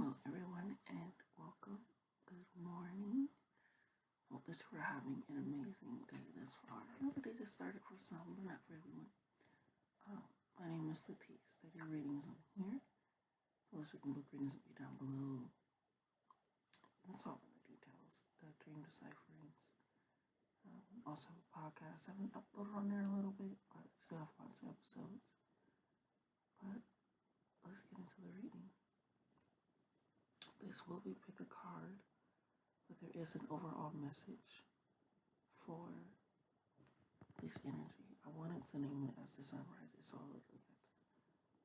Hello, everyone, and welcome. Good morning. Hope that you are having an amazing day thus far. I know the day just started for some, but not for everyone. My name is Latif. Study readings on here. So you can book readings will be down below. That's all in the details. Dream decipherings. Also, podcasts. I haven't uploaded on there a little bit, but still have lots of episodes. But let's get into the reading. This will be pick a card, but there is an overall message for this energy. I wanted to name it as the sun rises, so I literally had to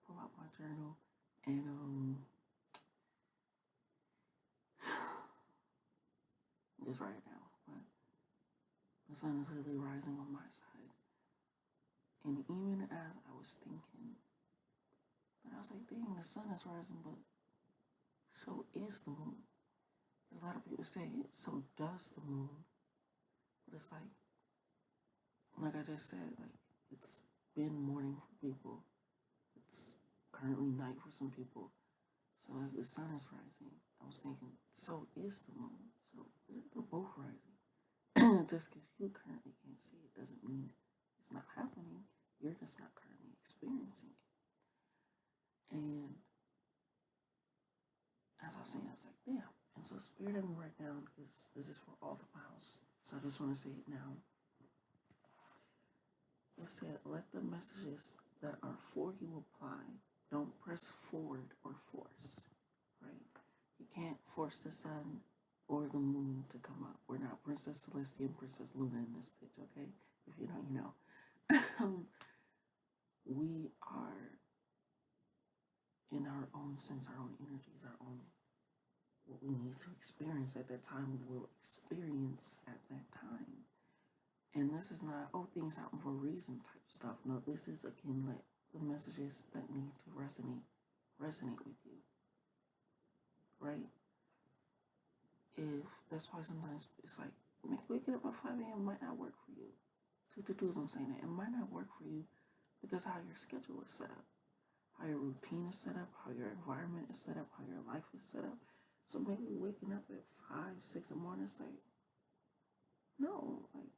pull out my journal and just write it down. But the sun is really rising on my side, and even as I was thinking, I was like, dang, the sun is rising, but so is the moon. There's a lot of people say, so does the moon. But it's like I just said, like, it's been morning for people. It's currently night for some people. So as the sun is rising, I was thinking, so is the moon. So they're both rising. Just because you currently can't see it doesn't mean it's not happening. You're just not currently experiencing it. And as I was saying, I was like, damn. And so Spirit had me write down, because this is for all the miles. So I just want to say it now. It said, let the messages that are for you apply. Don't press forward or force, right? You can't force the sun or the moon to come up. We're not Princess Celestia and Princess Luna in this pitch, okay? If you know, you know. We are, in our own sense, our own energies, our own, what we need to experience at that time, we will experience at that time. And this is not, oh, things happen for a reason type stuff. No, this is, again, let the messages that need to resonate with you, right? If, that's why sometimes it's like, waking up at 5 a.m. might not work for you. 2 to 2 is I'm saying that. It might not work for you because how your schedule is set up, how your routine is set up, how your environment is set up, how your life is set up. So maybe waking up at 5, 6 in the morning, it's like, no, like,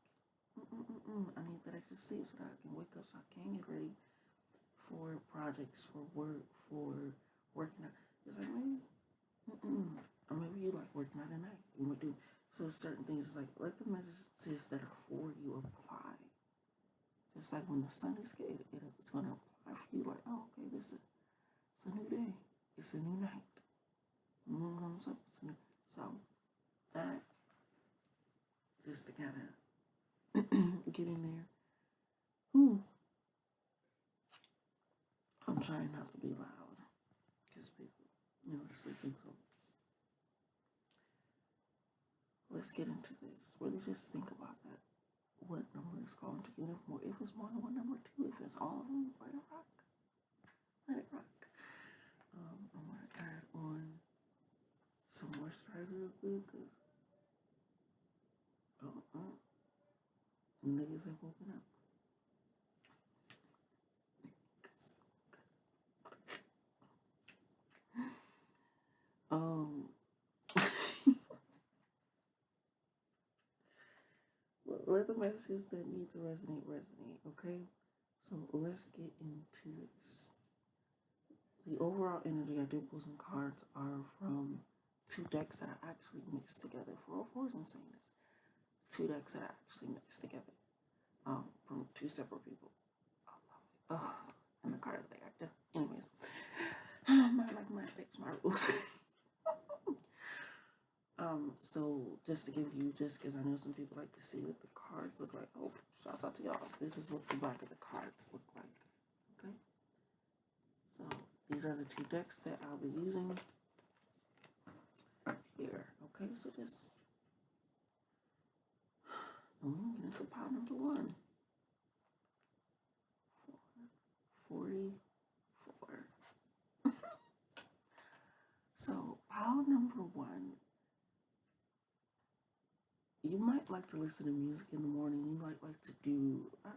I need that extra sleep so that I can wake up, so I can get ready for projects, for work, for working out. It's like, maybe, or maybe you like working out at night. You might do, so certain things, it's like, let the messages that are for you apply. Just like when the sun is good, it's going to apply for you, like, oh, okay, it's a new day. It's a new night. The moon comes up, it's new. So, that, just to kind of get in there. I'm trying not to be loud, because people, are sleeping. So, let's get into this. Really just think about that. What number is calling to you? If it's more than one number, 2. If it's all of them, let it rock. Let it rock. I'm going to add on some moisturizer real good, because niggas have woken up. Let the messages that need to resonate, okay? So let's get into this. The overall energy, I did pull some cards, are from 2 decks that I actually mixed together. For I'm saying this. 2 decks that I actually mixed together. From 2 separate people. Oh, and the card that I got. Anyways. My decks, my rules. So just to give you, just because I know some people like to see what the cards look like. Oh, shouts out to y'all. This is what the back of the cards look like. Okay? So these are the 2 decks that I'll be using here. Okay, so just, and we're going to get into pile number 1. 44. So pile number 1. You might like to listen to music in the morning. You might like to do, I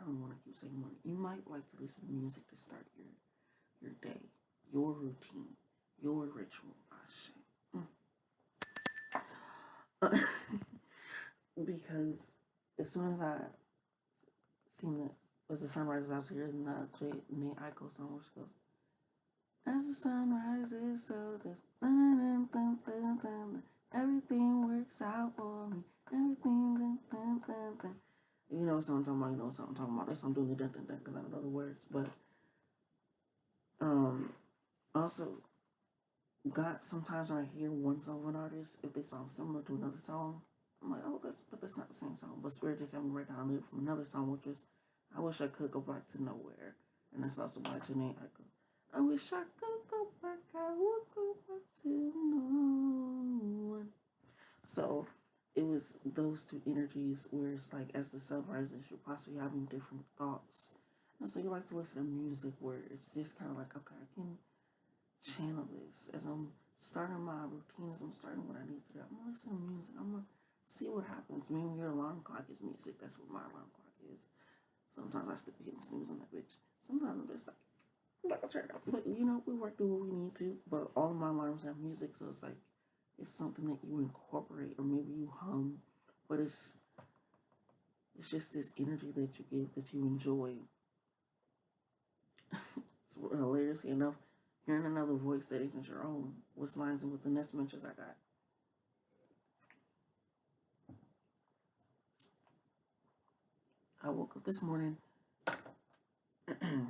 don't want to keep saying morning. You might like to listen to music to start your day, your routine, your ritual, I shit. Because as soon as I seen that was the sunrise, I was hearing the Nate Aiko song, which goes, as the sun rises, so does everything works out for me. Everything, you know what I'm talking about. You know what I'm talking about. That's why I'm doing the dun dun dun because I don't know the words. But also, God, sometimes when I hear one song of an artist, if they sound similar to another song, I'm like, oh, that's not the same song. But Spirit just had me write down a lyric from another song, which is, I wish I could go back to nowhere. And that's also by Janae Echo. I wish I could go back, I would go back to no one. So it was those two energies where it's like, as the sun rises, you're possibly having different thoughts. And so you like to listen to music where it's just kind of like, okay, I can channel this as I'm starting my routine, as I'm starting what I need to do. I'm gonna listen to music. I'm gonna see what happens. Maybe your alarm clock is music. That's what my alarm clock is. Sometimes I still be hitting snooze on that bitch. Sometimes I'm just like, I'm not gonna turn it off. But you know, we work through what we need to. But all of my alarms have music, so it's like it's something that you incorporate, or maybe you hum. But it's just this energy that you give, that you enjoy. It's hilariously enough, hearing another voice that isn't your own, which lines in with the next mentions I got. I woke up this morning, you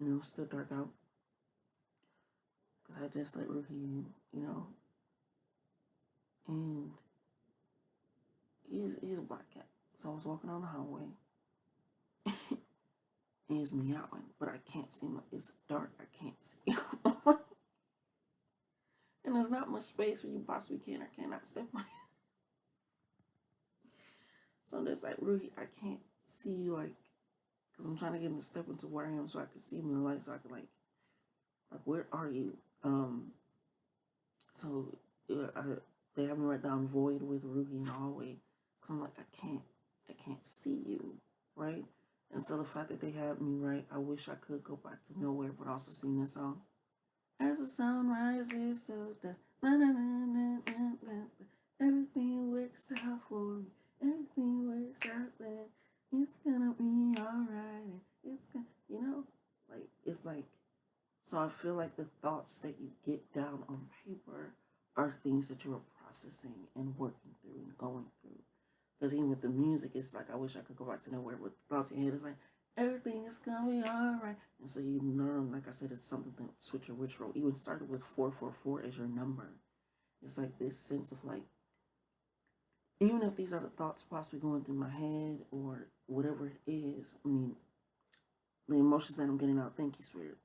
know, it's still dark out, because I just let Rookie, you know, and he's a black cat. So I was walking on the highway, and he's meowing, but I can't see him. It's dark, I can't see him. And there's not much space where you possibly can or cannot step on it. So I'm just like, Rookie, I can't see you, like, because I'm trying to get him to step into where I am so I can see him in the light, so I can, like where are you? So they have me write down void with Ruby in the hallway, because I'm like, I can't see you, right? And so the fact that they had me write, I wish I could go back to nowhere, but also sing this song. As the sun rises, so does everything works out for me. Everything works out then. It's gonna be alright. It's gonna, you know, like, it's like, so I feel like the thoughts that you get down on paper are things that you are processing and working through and going through. Because even with the music, it's like, I wish I could go back to nowhere. With thoughts in your head, it's like, everything is gonna be alright. And so you learn, like I said, it's something that switch your witch roll. Even started with 444 as your number. It's like this sense of like, even if these are the thoughts possibly going through my head or whatever it is, I mean, the emotions that I'm getting out, thank you, Spirit,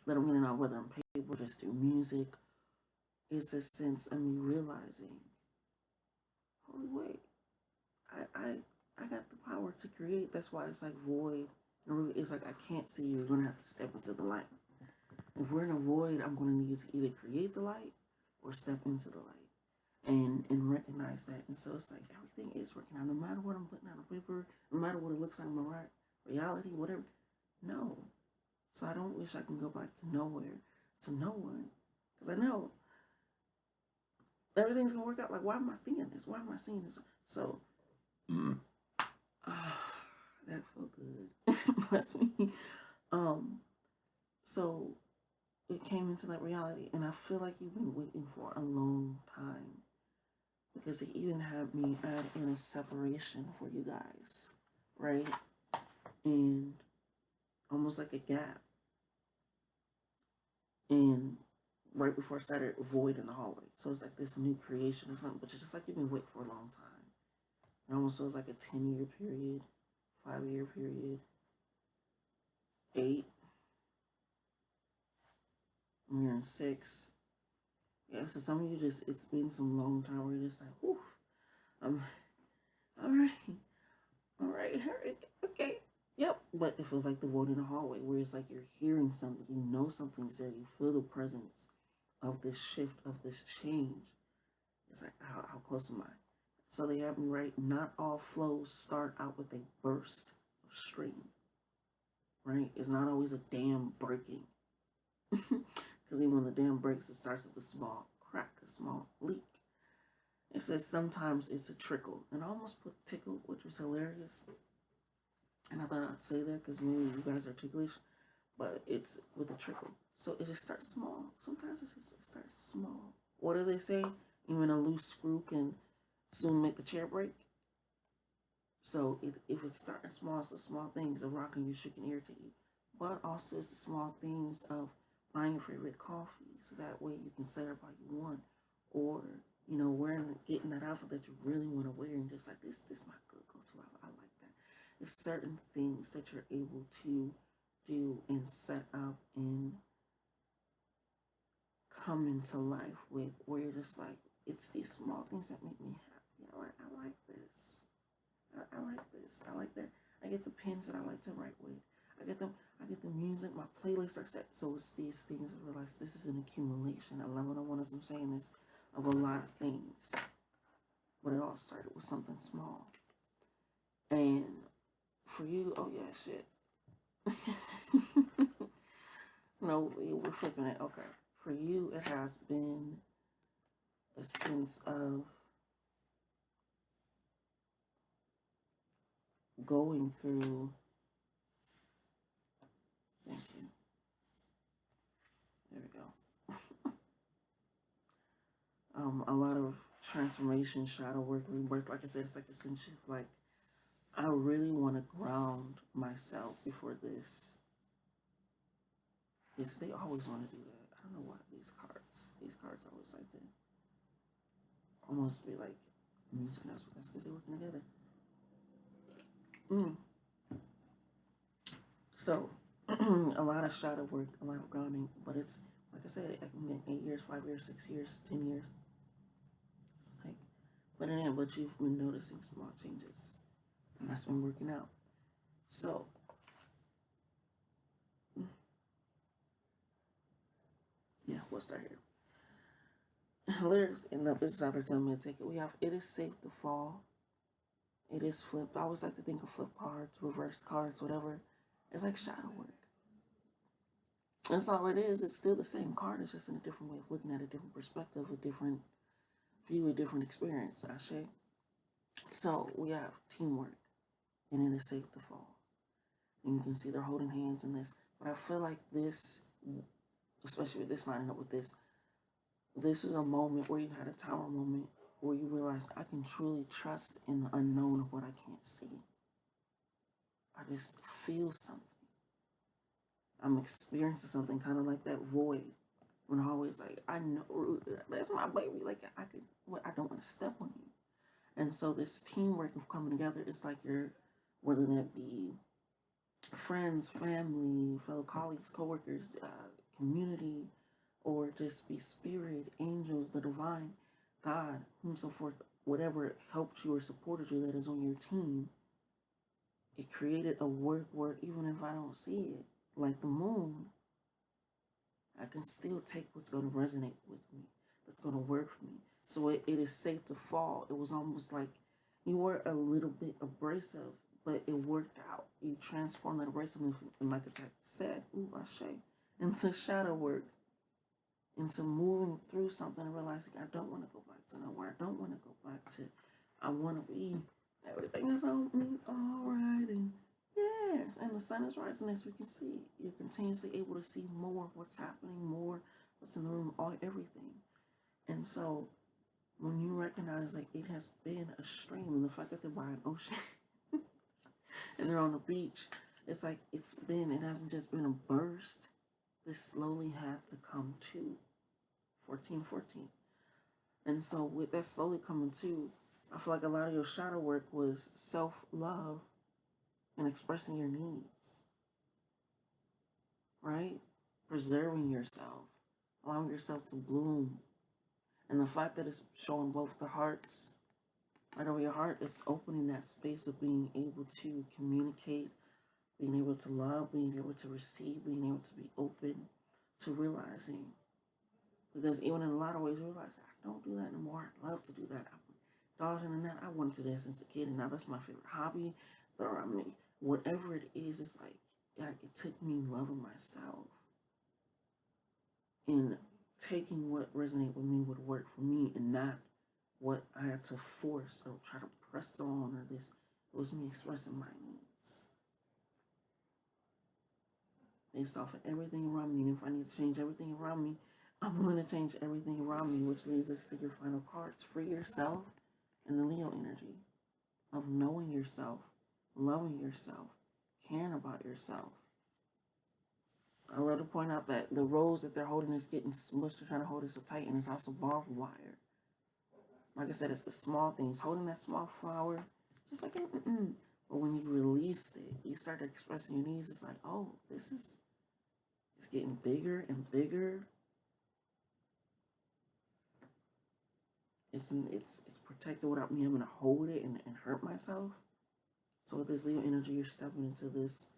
that I'm getting out, whether I'm paper, just through music, is a sense of me realizing, holy wait, I got the power to create. That's why it's like void. It's like, I can't see you. You're going to have to step into the light. If we're in a void, I'm going to need to either create the light or step into the light and recognize that. And so it's like, everything is working out. No matter what I'm putting on paper, no matter what it looks like in my reality, whatever. No. So I don't wish I can go back to nowhere, to no one. Because I know everything's going to work out. Like, why am I thinking this? Why am I seeing this? So, that felt good. Bless me. So it came into that reality, and I feel like you've been waiting for a long time, because they even had me add in a separation for you guys, right? And almost like a gap. And right before I started, void in the hallway. So it's like this new creation or something, but it's just like you've been waiting for a long time. It almost feels like a 10-year period, 5-year period, 8. You're in 6. Yeah, so some of you just, it's been some long time where you're just like, whew, all right, okay, yep. But it feels like the void in the hallway, where it's like you're hearing something, you know something's there, you feel the presence of this shift, of this change. It's like, how close am I? So they have me right, not all flows start out with a burst of stream, right? It's not always a dam breaking. Because even when the dam breaks, it starts with a small crack, a small leak. It says sometimes it's a trickle. And I almost put tickle, which was hilarious. And I thought I'd say that because maybe you guys are ticklish. But it's with a trickle. So it just starts small. Sometimes it starts small. What do they say? Even a loose screw can soon make the chair break. So if it's starting small, it's the small things of rocking you, shaking, irritate you. But also it's the small things of buying your favorite coffee. So that way you can set it how you want. Or, you know, getting that outfit that you really want to wear and just like, this my good go-to outfit. I like that. It's certain things that you're able to do and set up and come into life with, where you're just like, it's these small things that make me happy. I like this. I like this. I like that. I get the pens that I like to write with. I get the music. My playlists are set. So it's these things I realize this is an accumulation. I love what I want to. I'm saying this of a lot of things, but it all started with something small. And for you, oh yeah, shit. No, we're flipping it. Okay. For you, it has been a sense of going through. Thank you. There we go. A lot of transformation, shadow work, rebirth. Like I said, it's like a sense of like, I really want to ground myself before this. Yes, they always want to do that. I don't know why these cards always like to almost be like music notes, but that's because they're working together. So, a lot of shadow work, a lot of grounding, but it's, like I said, I can get 8 years, 5 years, 6 years, 10 years. It's like, put it in, but you've been noticing small changes, and that's been working out. So, yeah, we'll start here. Lyrics, and this is how they're telling me to take it. We have, it is safe to fall. It is flipped. I always like to think of flip cards, reverse cards, whatever. It's like shadow work. That's all it is. It's still the same card. It's just in a different way of looking at a different perspective, a different view, a different experience, Ashe. So we have teamwork, and it is safe to fall. And you can see they're holding hands in this. But I feel like this, especially with this lining up with this is a moment where you had a tower moment where you realize I can truly trust in the unknown of what I can't see. I just feel something. I'm experiencing something kind of like that void. When I always like, I know that's my baby. Like I don't want to step on you. And so this teamwork of coming together is like whether that be friends, family, fellow colleagues, coworkers, community, or just be spirit, angels, the divine, God, whom so forth, whatever helped you or supported you that is on your team. It created a work where even if I don't see it, like the moon, I can still take what's going to resonate with me, that's going to work for me. So it is safe to fall. It was almost like you were a little bit abrasive, but it worked out. You transformed that abrasiveness, and like I said, Ashe, into shadow work, into moving through something and realizing I don't want to go back to nowhere. I don't want to go back to, I want to be, everything is all right, and yes, and the sun is rising as we can see. You're continuously able to see more of what's happening, more what's in the room, everything. And so when you recognize like it has been a stream, and the fact that they're by an ocean and they're on the beach, it's like it hasn't just been a burst. This slowly had to come to 14. And so with that slowly coming to, I feel like a lot of your shadow work was self-love and expressing your needs, right? Preserving yourself, allowing yourself to bloom. And the fact that it's showing both the hearts right over your heart, it's opening that space of being able to communicate, being able to love, being able to receive, being able to be open to realizing. Because even in a lot of ways, you realize, I don't do that anymore. I love to do that. I'm dodging in that. I wanted to do that since a kid, and now that's my favorite hobby. Whatever it is, it's like it took me loving myself in taking what resonated with me, would work for me, and not what I had to force or try to press on, or this. It was me expressing my needs based off of everything around me. And if I need to change everything around me, I'm willing to change everything around me, which leads us to your final cards. Free yourself and the Leo energy of knowing yourself, loving yourself, caring about yourself. I love to point out that the rose that they're holding is getting smushed. They're trying to hold it so tight, and it's also barbed wire. Like I said, it's the small things. Holding that small flower, just like, but when you release it, you start expressing your needs. It's like, oh, it's getting bigger and bigger. It's protected without me having to hold it and hurt myself. So with this Leo energy, you're stepping into this,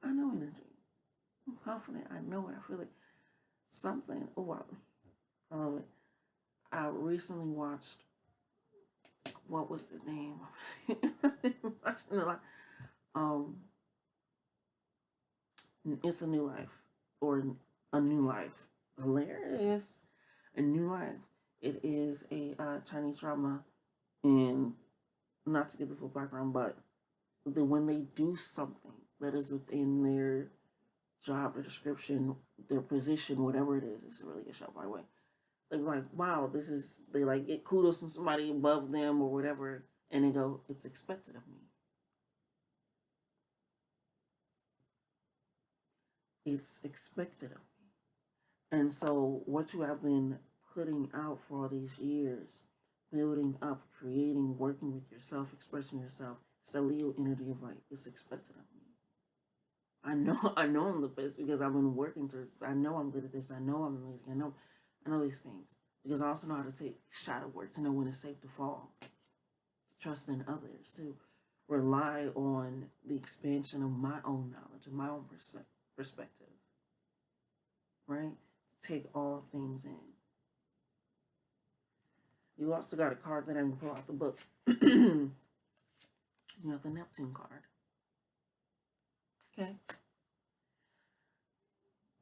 I know energy. I'm confident. I know it. I feel it. Something. Oh, wow. I love it. I recently watched, what was the name? I've been watching a lot. It's a New Life, or A New Life. Hilarious. A New Life. It is a Chinese drama, and not to give the full background, but when they do something that is within their job, their description, their position, whatever it is, it's a really good show, by the way. They're like, wow, they like get kudos from somebody above them or whatever, and they go, it's expected of me. It's expected of me. And so what you have been putting out for all these years, building up, creating, working with yourself, expressing yourself, it's the Leo energy of like, it's expected of me. I know I'm the best because I've been working towards this. I know I'm good at this. I know I'm amazing. I know these things. Because I also know how to take shadow work, to know when it's safe to fall, to trust in others, to rely on the expansion of my own knowledge, of my own perspective, right? To take all things in. You also got a card that I'm going to pull out the book. You have the Neptune card. Okay?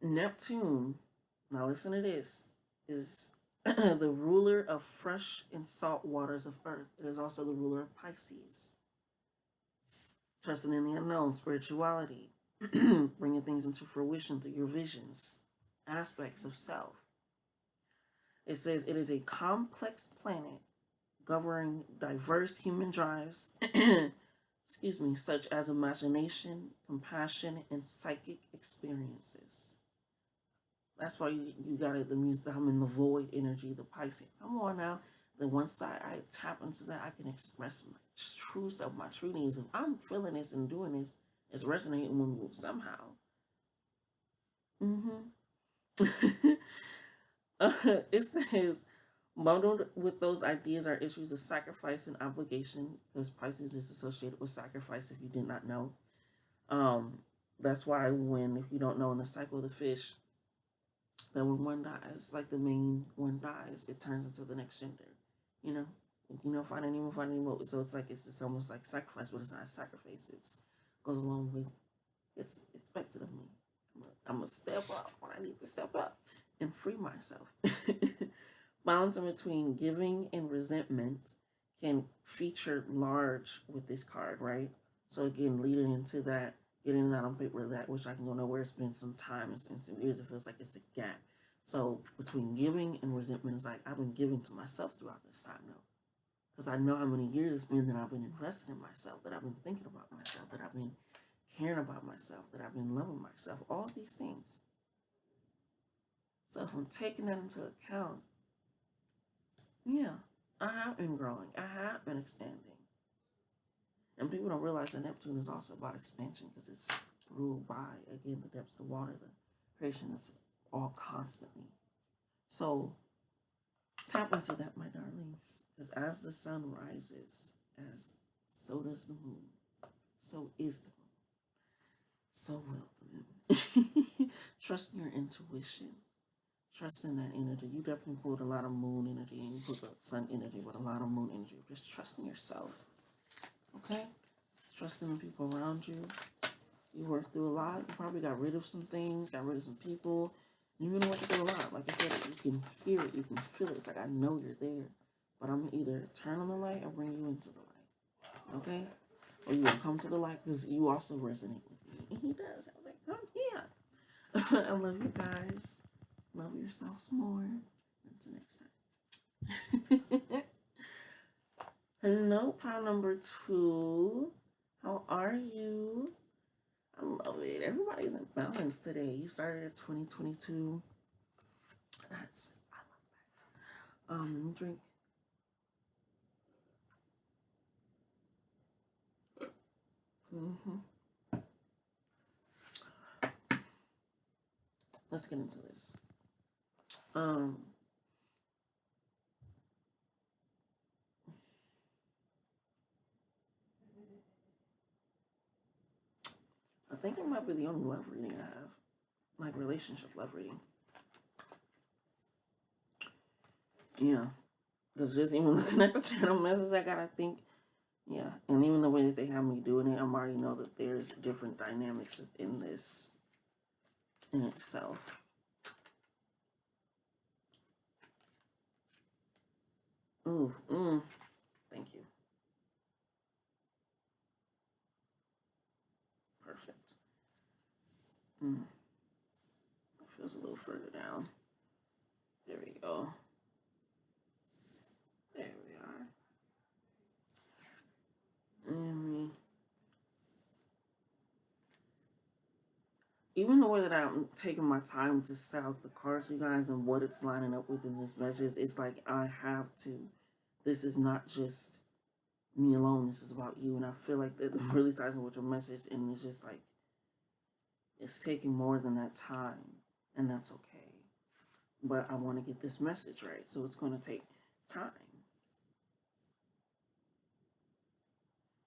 Neptune, now listen to this, is the ruler of fresh and salt waters of earth. It is also the ruler of Pisces. Trusting in the unknown, spirituality, bringing things into fruition through your visions, aspects of self. It says it is a complex planet governing diverse human drives, such as imagination, compassion, and psychic experiences. That's why you got it, the music, I'm in the void energy, the Pisces. Come on now. Then once I tap into that, I can express my true self, my true needs. If I'm feeling this and doing this, it's resonating with me somehow. It says, bundled with those ideas are issues of sacrifice and obligation, because Pisces is associated with sacrifice, if you did not know. That's why if you don't know, in the cycle of the fish, that when one dies, like the main one dies, it turns into the next gender. Finding Nemo. So it's just almost like sacrifice, but it's not a sacrifice. It goes along with, it's expected of me. I'm going to step up when I need to step up and free myself. Balance in between giving and resentment can feature large with this card, right? So again, leading into that, getting that on paper, that which I can go nowhere, it's been some time, it's been some years, it feels like it's a gap. So between giving and resentment, is like I've been giving to myself throughout this time now. Because I know how many years it's been that I've been investing in myself, that I've been thinking about myself, that I've been caring about myself, that I've been loving myself, all these things. So if I'm taking that into account, yeah, I have been growing. I have been expanding. And people don't realize that Neptune is also about expansion, because it's ruled by, again, the depths of water, the creation that's all constantly. So tap into that, my darlings, because as the sun rises, so does the moon. So is the moon. So will the moon. Trust in your intuition. Trust in that energy. You definitely pulled a lot of moon energy, and you pulled the sun energy, but a lot of moon energy. Just trust in yourself. Okay? Trust in the people around you. You worked through a lot. You probably got rid of some things, got rid of some people. You've been working through a lot. Like I said, you can hear it, you can feel it. It's like, I know you're there, but I'm either turn on the light or bring you into the light. Okay? Or you will come to the light because you also resonate with me. And he does. I was like, come here. I love you guys. Love yourselves more. Until next time. Hello, pile number 2. How are you? I love it. Everybody's in balance today. You started at 2022. I love that. Let me drink. Let's get into this. I think it might be the only love reading I have. Like relationship love reading. Yeah. Because just even looking at the channel message, I gotta think, yeah. And even the way that they have me doing it, I already know that there's different dynamics within this in itself. Ooh, thank you. Perfect. It feels a little further down. There we go. There we are. Even the way that I'm taking my time to set out the cards, you guys, and what it's lining up with in this message, it's like I have to. This is not just me alone. This is about you, and I feel like that really ties in with your message, and it's just like it's taking more than that time, and that's okay. But I want to get this message right, so it's going to take time.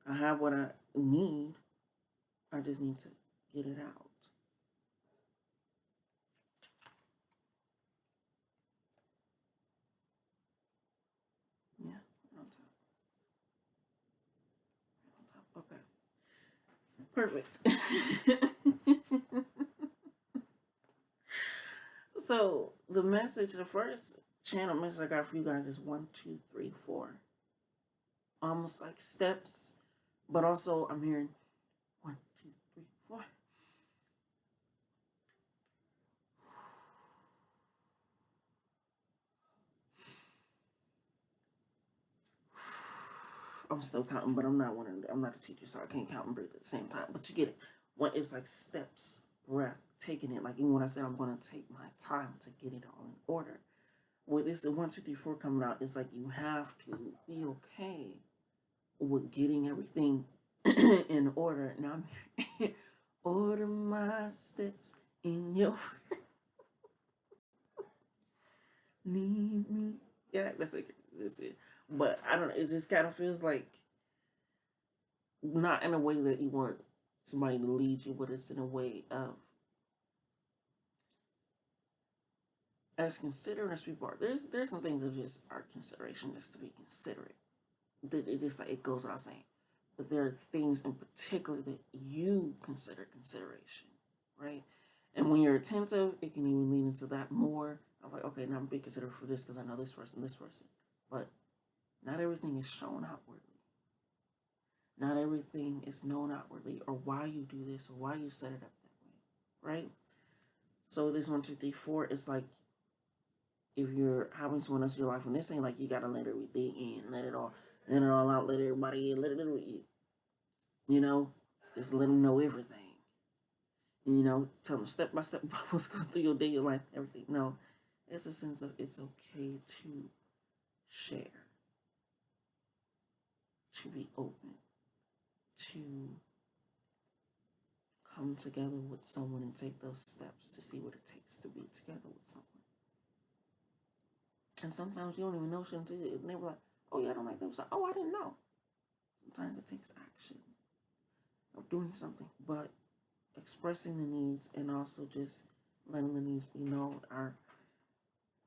I have what I need. I just need to get it out. Yeah, right on top. Okay. Perfect. So the message, the first channel message I got for you guys is 1, 2, 3, 4. Almost like steps, but also I'm hearing 1, 2, 3, 4. I'm still counting, but I'm not a teacher, so I can't count and breathe at the same time. But you get it. It's like steps, breath, taking it. Like even when I said I'm going to take my time to get it all in order. With this 1, 2, 3, 4 coming out, it's like you have to be okay with getting everything in order. Now I'm order my steps in your lead me. Yeah, that's it. That's it. But I don't know. It just kind of feels like not in a way that you want somebody to lead you, but it's in a way of as considerate as people are. There's some things that just are consideration, just to be considerate. That it just like it goes without saying. But there are things in particular that you consider consideration, right? And when you're attentive, it can even lead into that more of like, okay, now I'm being considerate for this because I know this person. But not everything is shown outwardly. Not everything is known outwardly, or why you do this, or why you set it up that way, right? So this 1, 2, 3, 4 is like if you're having someone else in your life, and this ain't like you gotta let everything in, let it all out, let everybody in, let it in. You know, just let them know everything. You know, tell them step by step what's going through your day, your life, everything. No, it's a sense of it's okay to share, to be open, to come together with someone and take those steps to see what it takes to be together with someone. And sometimes you don't even know shit until they were like, oh yeah, I don't like them. So, oh, I didn't know. Sometimes it takes action of doing something, but expressing the needs and also just letting the needs be known are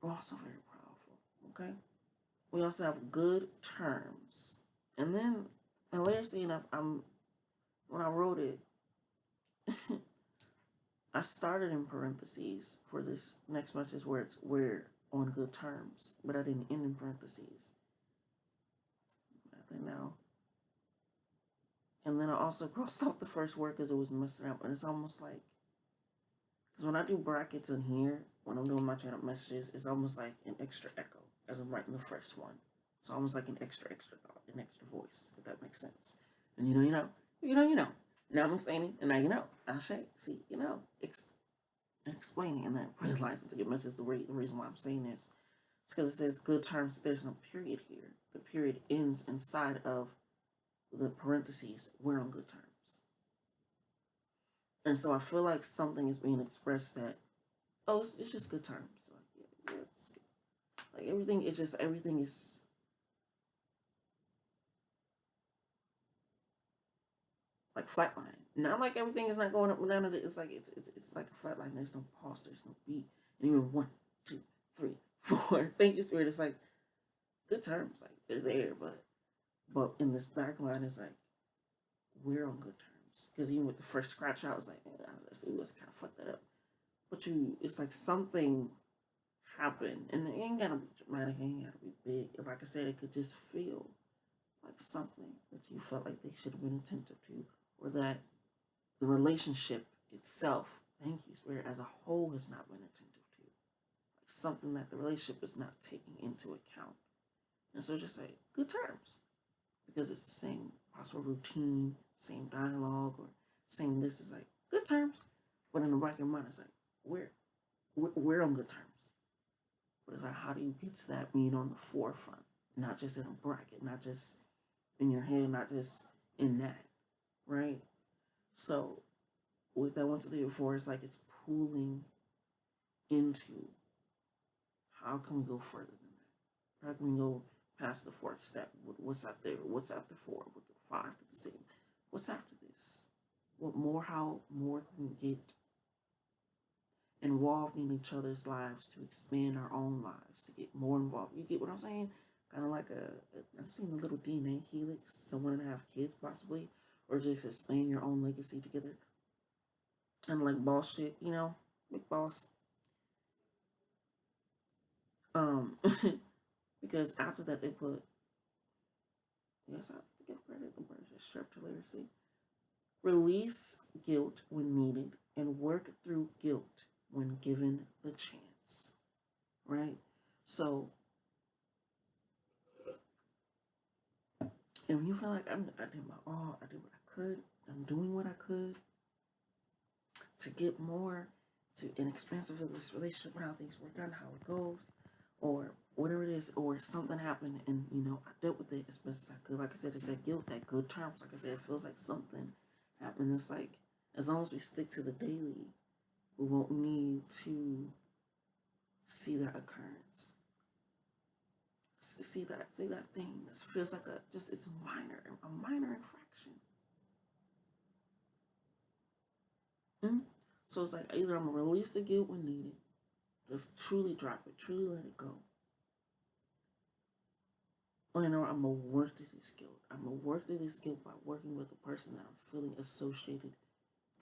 also very powerful. Okay. We also have good terms, and then hilariously enough, when I wrote it, I started in parentheses for this next message where it's we're on good terms, but I didn't end in parentheses. I think now. And then I also crossed off the first word because it was messing up. And it's almost like, because when I do brackets in here, when I'm doing my channel messages, it's almost like an extra echo as I'm writing the first one. It's almost like an extra thought, an extra voice, if that makes sense. And you know. Now I'm explaining, and now you know. I say, see, explaining, and then realizing to get messages. The reason why I'm saying this is because it says good terms. There's no period here. The period ends inside of the parentheses. We're on good terms. And so I feel like something is being expressed that, oh, it's just good terms. Like, yeah, it's good. Like everything is like flatline. Not like everything is not going up and down. It's like it's like a flat line. There's no pause. There's no beat. And even 1, 2, 3, 4. Thank you, Spirit. It's like good terms. Like they're there, but in this back line, it's like we're on good terms. Because even with the first scratch out, it's like let's kind of fuck that up. But it's like something happened, and it ain't gotta be dramatic. It ain't gotta be big. Like I said, it could just feel like something that you felt like they should have been attentive to, or that the relationship itself, thank you, Spirit, as a whole has not been attentive to. Like something that the relationship is not taking into account. And so just say, good terms. Because it's the same possible routine, same dialogue, or same this is like, good terms. But in the back of your mind, it's like, we're on good terms. But it's like, how do you get to that being on the forefront? Not just in a bracket, not just in your head, not just in that, right? So with that 1, 2, 3, or 4, it's like it's pulling into how can we go further than that? How can we go past the 4th step? What's out there? What's after 4? With the 5 to the 6? What's after this? What more? How more can we get involved in each other's lives to expand our own lives, to get more involved? You get what I'm saying? Kind of like I've seen a little DNA helix, someone to have kids possibly, or just expand your own legacy together. And like boss shit, big boss. Because after that they put, yes, I have to give credit, the British stripped literacy. Release guilt when needed and work through guilt when given the chance. Right? So, and when you feel like I did my all, I did what I could, I'm doing what I could to get more, to inexpensive of this relationship, how things work out, how it goes, or whatever it is, or something happened and, I dealt with it as best as I could. Like I said, it's that guilt, that good terms. Like I said, it feels like something happened. It's like, as long as we stick to the daily, we won't need to see that occurrence. See that thing that feels like it's a minor infraction. So it's like either I'm gonna release the guilt when needed, just truly drop it, truly let it go, or I'm gonna work through this guilt. I'm gonna work through this guilt by working with the person that I'm feeling associated.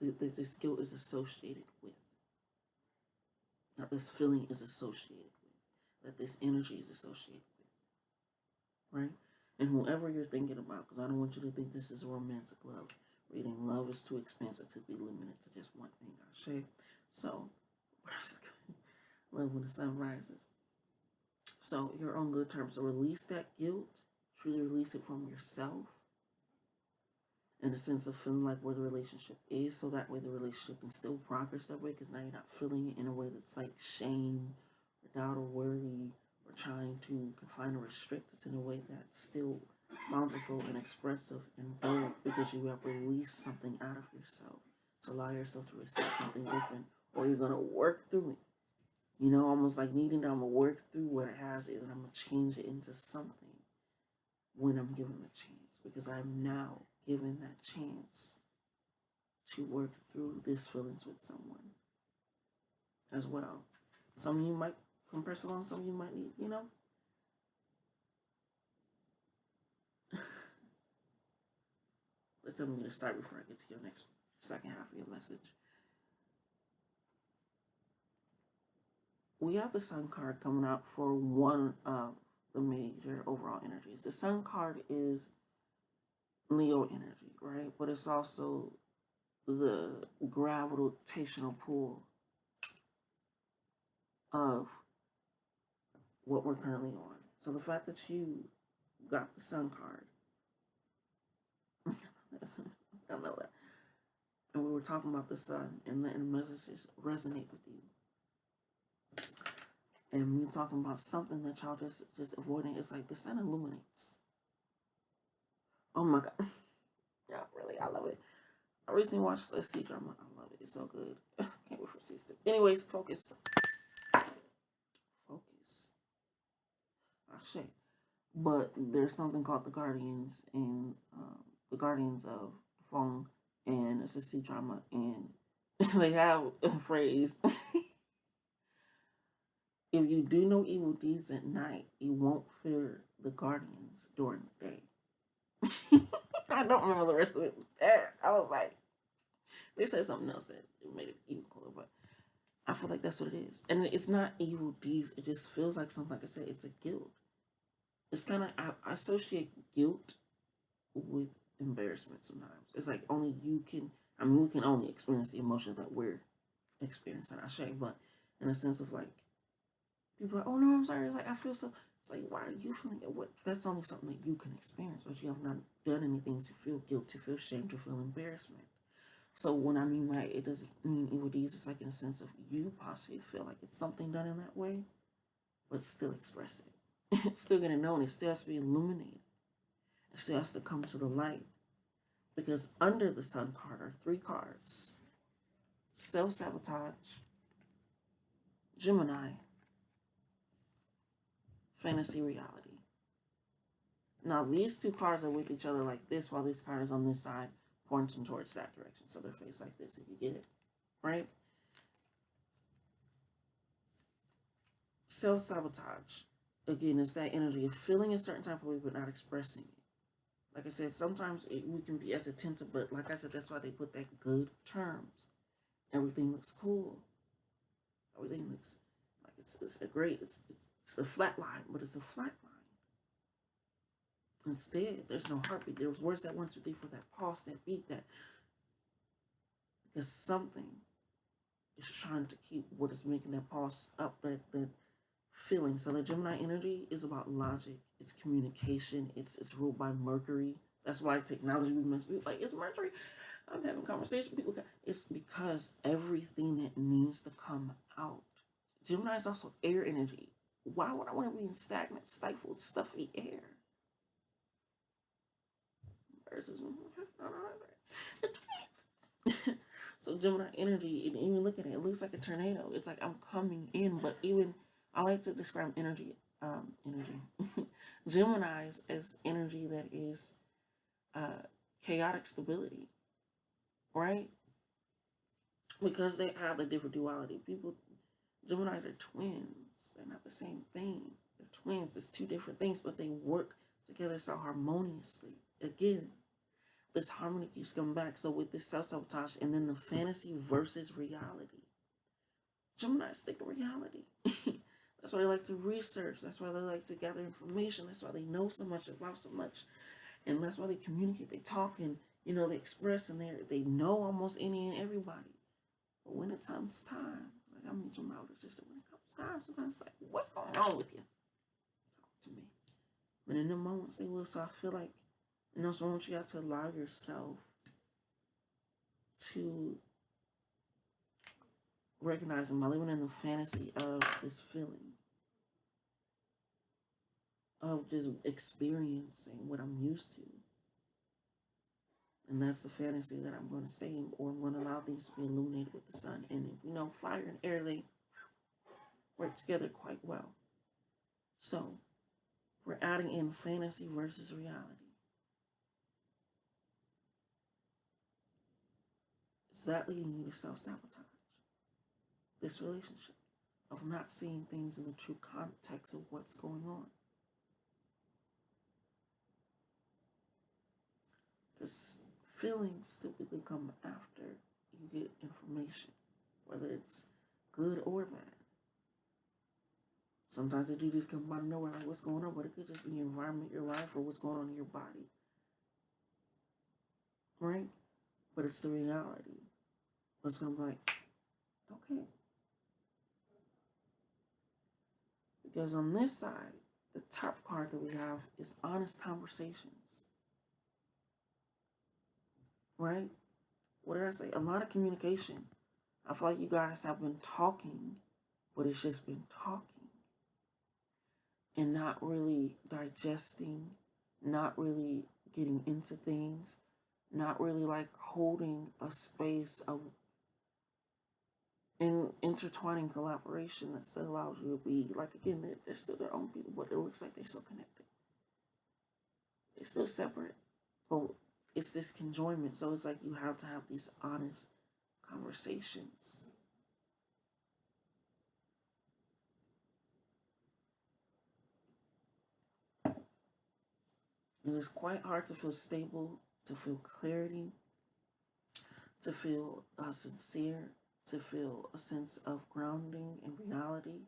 That this guilt is associated with. That this feeling is associated with. That this energy is associated with. Right? And whoever you're thinking about, because I don't want you to think this is a romantic love reading. Love is too expensive to be limited to just one thing. I share. So, love when the sun rises. So, you're on good terms. So, release that guilt. Truly release it from yourself. In the sense of feeling like where the relationship is, so that way the relationship can still progress that way, because now you're not feeling it in a way that's like shame or doubt or worry or trying to confine or restrict. It's in a way that's still bountiful and expressive and bold, because you have released something out of yourself to allow yourself to receive something different, or you're going to work through it. Almost like needing to, I'm going to work through what it has is, and I'm going to change it into something when I'm given the chance, because I'm now given that chance to work through these feelings with someone as well. Some of you might compress along, some of you might need, Let's tell me to start before I get to your next second half of your message. We have the Sun card coming out for one of the major overall energies. The Sun card is Leo energy, right? But it's also the gravitational pull of what we're currently on. So the fact that you got the Sun card, I know that. And we were talking about the Sun and letting messages resonate with you. And we talking about something that y'all just avoiding. It's like the Sun illuminates. Oh my God. Yeah, really, I love it. I recently watched the sea drama. I love it. It's so good. Can't wait for season 2. Anyways, focus. Focus. Actually, but there's something called the Guardians, and the Guardians of the Phone, and it's a sea drama, and they have a phrase. If you do no evil deeds at night, you won't fear the Guardians during the day. I don't remember the rest of it. I was like, they said something else that made it even cooler, but I feel like that's what it is. And it's not evil deeds. It just feels like something, like I said, it's a guilt. It's kind of, I associate guilt with embarrassment sometimes. It's like only you can, I mean, we can only experience the emotions that we're experiencing, I say, but in a sense of like, people are like, oh no, I'm sorry. It's like, I feel so, it's like, why are you feeling it? What? That's only something that you can experience, but you have not done anything to feel guilt, to feel shame, to feel embarrassment. So when I mean by it doesn't mean evil deeds, it's like in a sense of you possibly feel like it's something done in that way, but still express it. It's still going to know, and it still has to be illuminated. It still has to come to the light. Because under the Sun card are 3 cards. Self-sabotage, Gemini, fantasy reality. Now these 2 cards are with each other like this, while this card is on this side pointing towards that direction. So they're faced like this, if you get it, right? Self-sabotage. Again, it's that energy of feeling a certain type of way but not expressing it. Like I said, sometimes we can be as attentive, but like I said, that's why they put that good terms. Everything looks cool. Everything looks like it's a great, it's a flat line, but it's a flat line. It's dead. There's no heartbeat. There was words that once were there for that pulse, that beat, that, because something is trying to keep what is making that pulse up, that feeling. So the Gemini energy is about logic. It's communication. It's ruled by Mercury. That's why technology must be like, it's Mercury. I'm having conversation. People, it's because everything that needs to come out. Gemini is also air energy. Why would I want to be in stagnant, stifled, stuffy air? Versus, so Gemini energy, and even looking at it, it looks like a tornado. It's like I'm coming in, but even I like to describe energy. Gemini's as energy that is chaotic stability, right? Because they have the different duality. Geminis are twins. They're not the same thing. They're twins. There's 2 different things, but they work together so harmoniously. Again, this harmony keeps coming back. So with this self-sabotage and then the fantasy versus reality. Geminis stick to reality. That's why they like to research. That's why they like to gather information. That's why they know so much about so much. And that's why they communicate. They talk and, you know, they express and they know almost any and everybody. But when it comes time, like I mean, Gemini older sister, when it comes time, sometimes it's like, what's going on with you? Talk to me. But in the moments they will. So I feel like in those moments you have to allow yourself to recognize them by living in the fantasy of this feeling, of just experiencing what I'm used to. And that's the fantasy that I'm going to stay in, or I'm going to allow things to be illuminated with the sun. And, you know, fire and air, they work together quite well. So we're adding in fantasy versus reality. Is that leading you to self-sabotage? This relationship of not seeing things in the true context of what's going on. Because feelings typically come after you get information, whether it's good or bad. Sometimes they do just come out of nowhere, like what's going on, but it could just be your environment, your life, or what's going on in your body. Right? But it's the reality. It's going to be like, okay. Because on this side, the top card that we have is honest conversations. Right? What did I say? A lot of communication. I feel like you guys have been talking, but it's just been talking. And not really digesting, not really getting into things, not really like holding a space of intertwining collaboration that still allows you to be, like, again, they're still their own people, but it looks like they're still connected. They're still separate, but it's this conjoinment. So it's like you have to have these honest conversations. Because it's quite hard to feel stable, to feel clarity, to feel sincere, to feel a sense of grounding and reality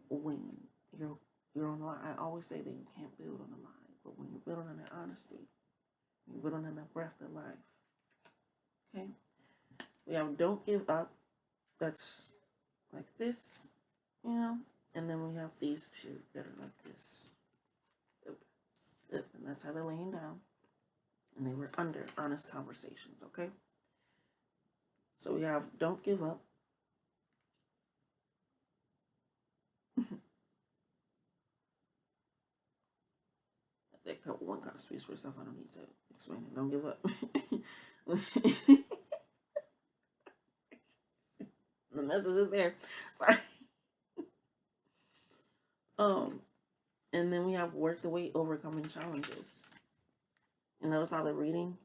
when you're on the line. I always say that you can't build on the line, but when you're building on that honesty, you're building on that breath of life. Okay? We have don't give up. That's like this, you know? And then we have these two that are like this. And that's how they're laying down. And they were under honest conversations, okay? So we have don't give up. That couple one kind of speaks for itself. I don't need to explain it. Don't give up. The message is there. Sorry. And then we have work the way, overcoming challenges. You notice how they're reading?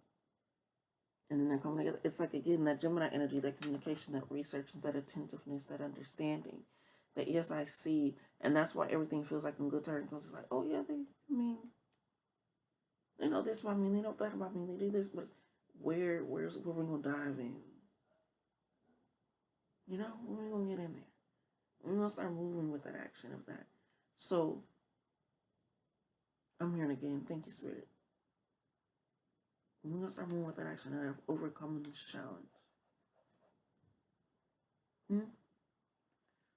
And then they're coming together. It's like, again, that Gemini energy, that communication, that research, that attentiveness, that understanding. That, yes, I see. And that's why everything feels like in good terms. Because it's like, oh, yeah, they know this about me. They know that about me. They do this. But where we going to dive in? You know, when we going to get in there? We're going to start moving with that action of that. So, I'm hearing again, thank you, Spirit. We're going to start moving with that action of overcoming this challenge.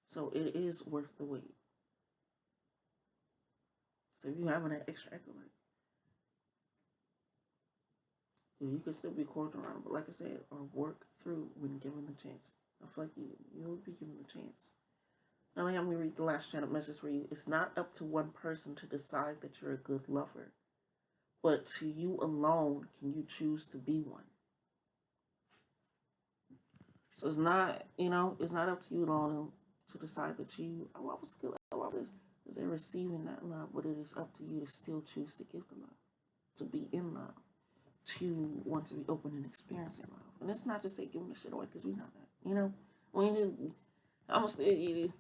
So it is worth the wait. So if you have an extra acolyte, you can still be courted around, but like I said, or work through when given the chance. I feel like you'll be given the chance. Not only I'm going to read the last channel message for you. It's not up to one person to decide that you're a good lover, but to you alone can you choose to be one. So it's not, it's not up to you alone to decide that I was good. I love this. Because they're receiving that love, but it is up to you to still choose to give the love, to be in love, to want to be open and experiencing love. And it's not just say giving the shit away, because we know that, when you just, I'm still eating.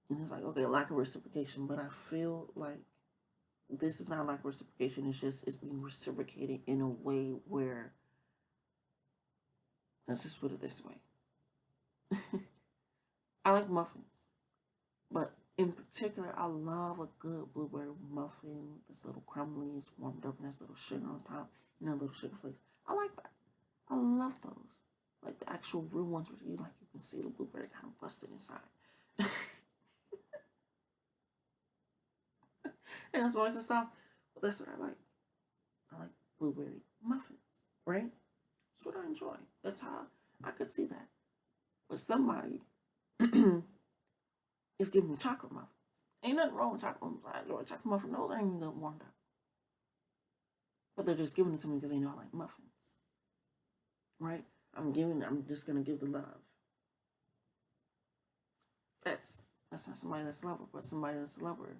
And it's like, okay, lack of reciprocation, but I feel like this is not lack of reciprocation. It's being reciprocated in a way where, let's just put it this way. I like muffins, but in particular, I love a good blueberry muffin. This little crumbly, it's warmed up, and there's little sugar on top, little sugar flakes. I like that. I love those. Like the actual real ones where you can see the blueberry kind of busted inside. And it's moist and soft. But that's what I like. I like blueberry muffins, right? That's what I enjoy. That's how I could see that. But somebody is giving me chocolate muffins. Ain't nothing wrong with chocolate muffins. I enjoy chocolate muffins. Those aren't even good warmed up. But they're just giving it to me because they know I like muffins. Right? I'm just going to give the love. That's not somebody that's a lover, but somebody that's a lover.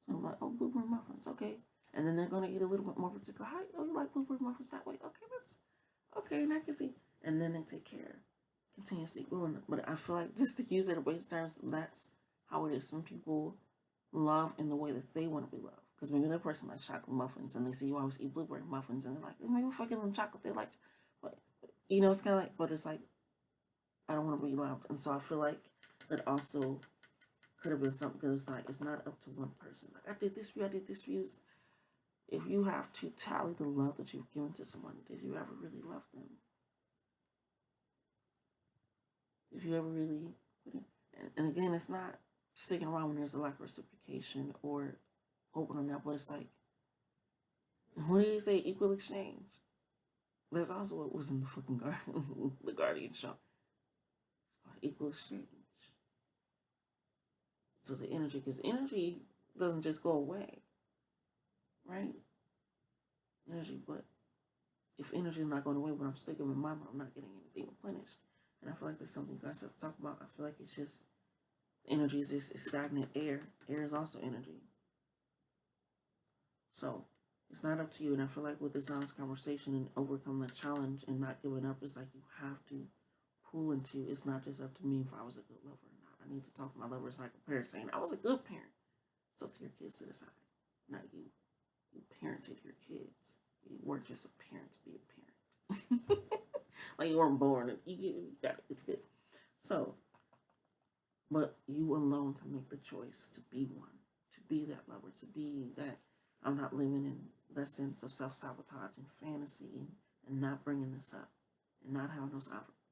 So I'm like, oh, blueberry muffins, okay. And then they're going to get a little bit more particular. Oh, you like blueberry muffins that way? Okay, and I can see. And then they take care, continuously growing them. But I feel like, just to use it in base terms, that's how it is. Some people love in the way that they want to be loved. Because maybe that person likes chocolate muffins, and they see you always eat blueberry muffins, and they're like, maybe if I give them chocolate, they like, but you know, it's kind of like, but it's like, I don't want to be loved, and so I feel like that also could have been something, because it's not up to one person. Like, I did this for you, I did this for you. If you have to tally the love that you've given to someone, did you ever really love them? If you ever really, and again, it's not sticking around when there's a lack of reciprocation or open on that, but it's like, what do you say, equal exchange? That's also what was in the fucking the Guardian show. It's called equal exchange. So the energy, because energy doesn't just go away, right? Energy, but if energy is not going away, but I'm sticking with my mind, I'm not getting anything replenished. And I feel like that's something you guys have to talk about. I feel like it's just, energy is just stagnant air. Air is also energy. So it's not up to you. And I feel like with this honest conversation and overcome the challenge and not giving up, it's like you have to pull into, it's not just up to me if I was a good lover or not. I need to talk to my lover. It's like a parent saying, I was a good parent. It's up to your kids to decide. Not you. You parented your kids. You weren't just a parent to be a parent. Like, you weren't born. You got it. It's good. So, but you alone can make the choice to be one, to be that lover, to be that. I'm not living in that sense of self-sabotage and fantasy and not bringing this up and not having those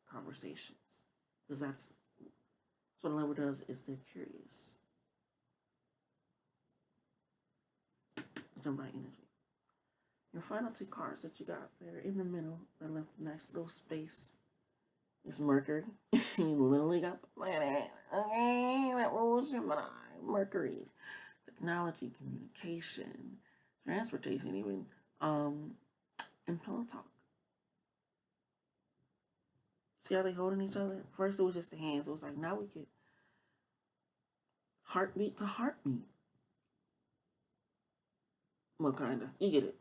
conversations. Because that's what a lover does, is they're curious. Gemini energy. Your final two cards that you got there in the middle that left a nice little space is Mercury. You literally got the planet. Okay, that rules Gemini. Mercury. Technology, communication, transportation, even, and pillow talk. See how they holding each other? First it was just the hands. It was like, now we could heartbeat to heartbeat. Well, kind of. You get it.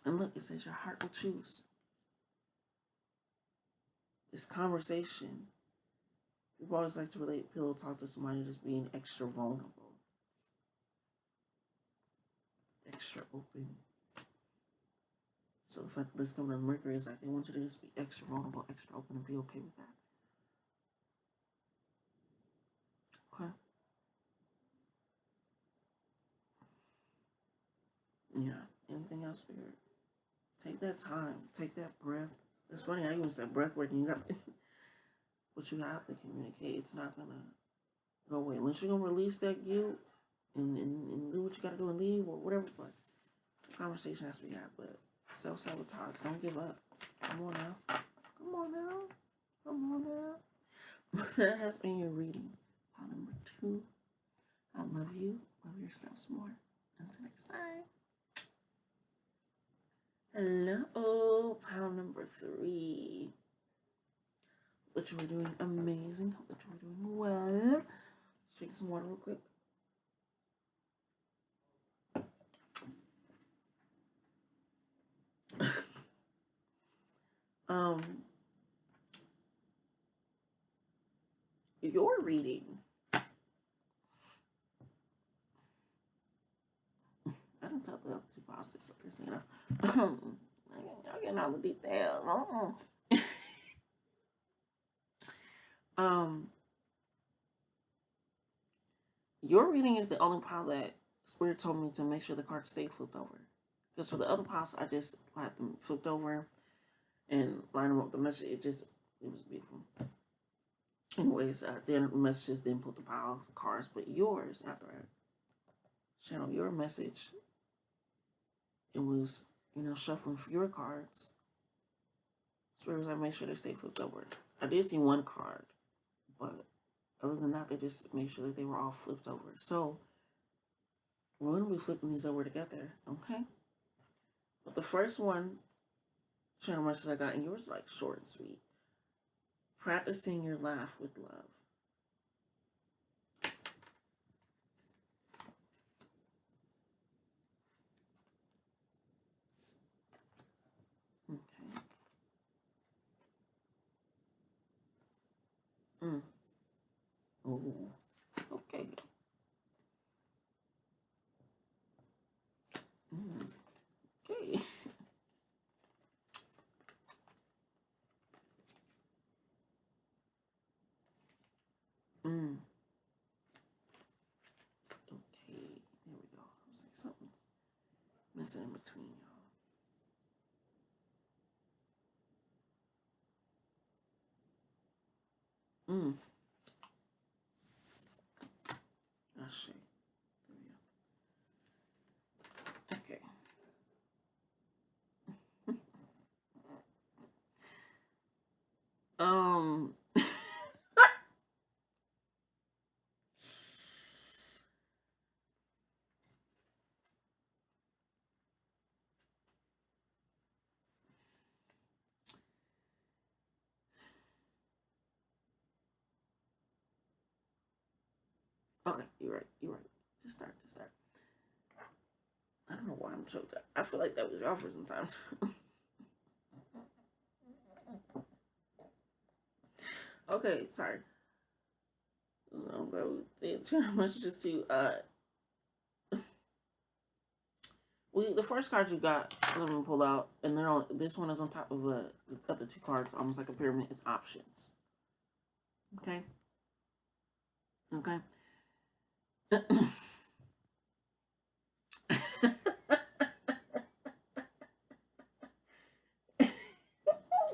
And look, it says your heart will choose. This conversation. People always like to relate pillow talk to somebody just being extra vulnerable. Extra open. So if this comes on Mercury, it's like they want you to just be extra vulnerable, extra open, and be okay with that. Okay? Yeah. Anything else for your... Take that time. Take that breath. It's funny, I even said breath work, and you got... But you have to communicate. It's not going to go away. Unless you're going to release that guilt and do what you got to do and leave or whatever. But the conversation has to be had. But self-sabotage. Don't give up. Come on now. Come on now. Come on now. But that has been your reading. Pile number 2. I love you. Love yourselves more. Until next time. Hello. Pile number 3. Hope that you were doing amazing. Hope that you were doing well. Drink some water real quick. Your reading. I didn't tell the other two positives what they're saying. Y'all getting all the details. Your reading is the only pile that Spirit told me to make sure the cards stayed flipped over. Because for the other piles, I just had them flipped over and line them up with the message. It was beautiful. Anyways, then the messages didn't put the piles, cards, but yours, after I channel your message, it was, shuffling for your cards. Spirit was like, make sure they stay flipped over. I did see one card, but other than that, they just made sure that they were all flipped over. So, we're going to be flipping these over together, okay? But the first one, channel message I got, and yours like short and sweet. Practicing your laugh with love. Okay. Oh, okay. missing in between, y'all. Oh shit. Okay. Um. Okay, you're right. You're right. Just start. Just start. I don't know why I'm choked up. I feel like that was y'all for sometimes. Okay, sorry. So I'm glad we did channel messages to you. The first card you got, let me pull out, and they're on. This one is on top of the other two cards, almost like a pyramid. It's options. Okay. Okay.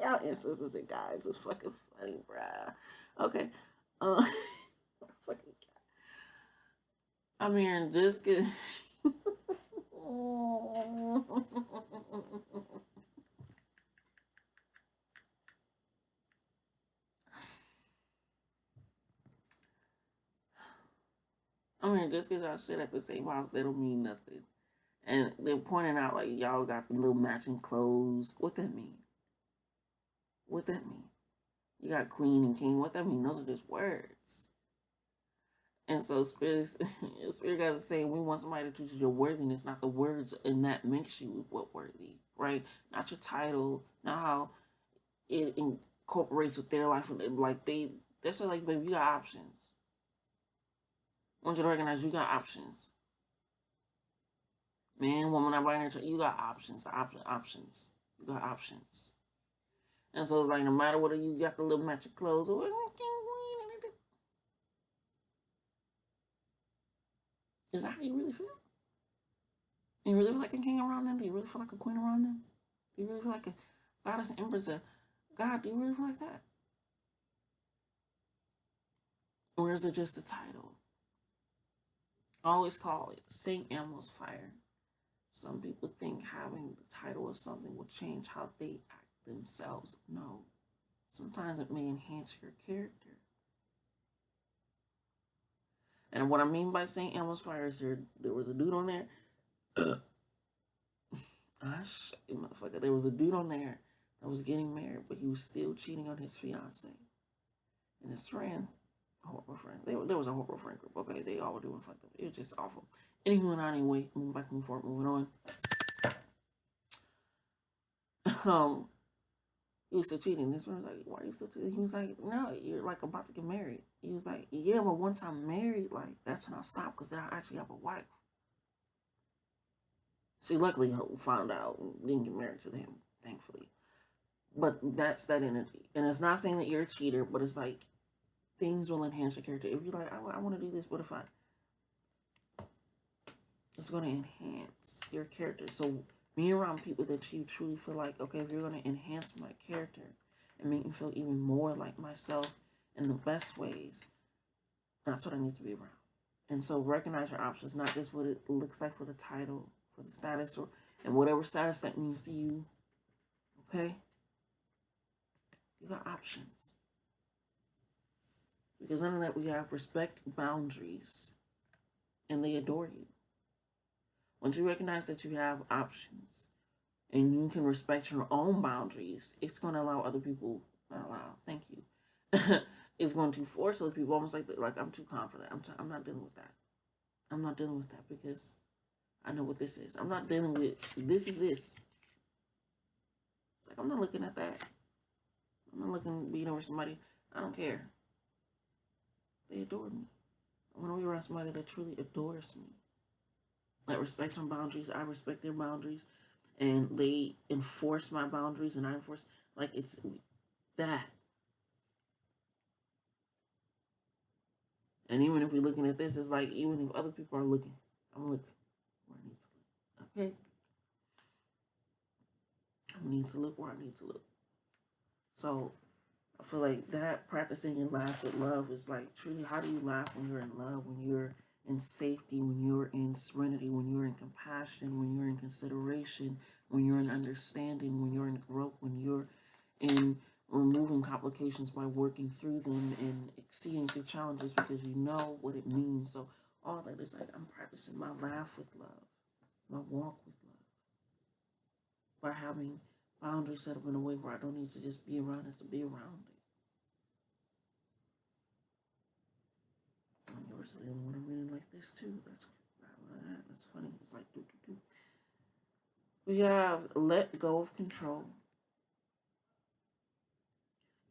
Y'all instances and guides is fucking funny, bruh. Okay. Fucking I'm hearing just good. I mean, just because y'all shit at the same house, they don't mean nothing. And they're pointing out, like, y'all got the little matching clothes. What that mean? What that mean? You got queen and king. What that mean? Those are just words. And so Spirit guys are saying we want somebody to choose your worthiness, not the words, and that makes you what worthy, right? Not your title, not how it incorporates with their life. Like that's like, baby, you got options. I want you to recognize you got options. Man, woman, not binary, you got options. Options. You got options. And so it's like, no matter whether you got the little matching clothes or is that how you really feel? You really feel like a king around them? Do you really feel like a queen around them? Do you really feel like a goddess and empress? God, do you really feel like that? Or is it just a title? I always call it Saint Elmo's Fire. Some people think having the title of something will change how they act themselves. No. Sometimes it may enhance your character. And what I mean by Saint Elmo's Fire is there was a dude on there. Motherfucker. There was a dude on there that was getting married, but he was still cheating on his fiance. And his friend, horrible friend. There was a horrible friend group. Okay, they all were doing fucked up. It was just awful. Anyway, moving back, moving forward, moving on. He was still cheating. This friend was like, why are you still cheating? He was like, no, you're like about to get married. He was like, yeah, but once I'm married, like, that's when I'll stop, because then I actually have a wife. She luckily found out and didn't get married to him, thankfully. But that's that energy. And it's not saying that you're a cheater, but it's like, things will enhance your character. If you're like, I want to do this, what if it's going to enhance your character. So being around people that you truly feel like, okay, if you're going to enhance my character and make me feel even more like myself in the best ways, that's what I need to be around. And so recognize your options, not just what it looks like for the title, for the status, and whatever status that means to you. Okay? You got options. Because under that, we have respect boundaries, and they adore you. Once you recognize that you have options and you can respect your own boundaries, it's going to allow other people, not allow, thank you, it's going to force other people, almost like I'm too calm for that. I'm not dealing with that. I'm not dealing with that because I know what this is. I'm not dealing with, this is this. It's like, I'm not looking at that. I'm not looking being over somebody. I don't care. They adore me. I want to be around somebody that truly adores me. That respects my boundaries. I respect their boundaries. And they enforce my boundaries and I enforce, like, it's that. And even if we're looking at this, it's like, even if other people are looking, I'm looking where I need to look. Okay? I need to look where I need to look. So I feel like that practicing your laugh with love is like truly, how do you laugh when you're in love, when you're in safety, when you're in serenity, when you're in compassion, when you're in consideration, when you're in understanding, when you're in growth, when you're in removing complications by working through them and exceeding through challenges because you know what it means. So all that is like I'm practicing my laugh with love, my walk with love, by having boundaries set up in a way where I don't need to just be around it to be around it. And yours is the only one I'm reading like this too. That's funny. It's like do do do. We have let go of control.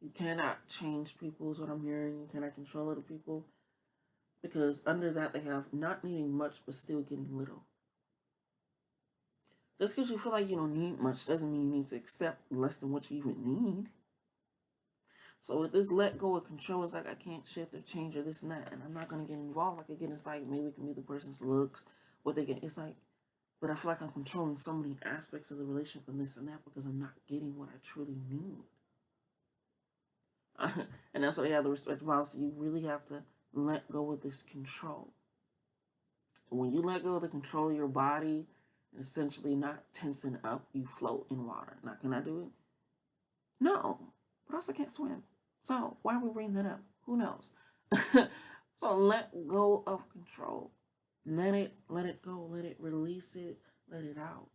You cannot change people is what I'm hearing. You cannot control other people. Because under that they have not needing much but still getting little. Just because you feel like you don't need much doesn't mean you need to accept less than what you even need. So with this let go of control, it's like I can't shift or change or this and that, and I'm not gonna get involved. Like again, it's like maybe it can be the person's looks, what they get. It's like, but I feel like I'm controlling so many aspects of the relationship and this and that because I'm not getting what I truly need. And that's why they have the respect policy. You really have to let go of this control. When you let go of the control of your body, and essentially not tensing up, you float in water. Now, can I do it? No, but also can't swim. So why are we bringing that up? Who knows? So let go of control. Let it go. Let it release it. Let it out.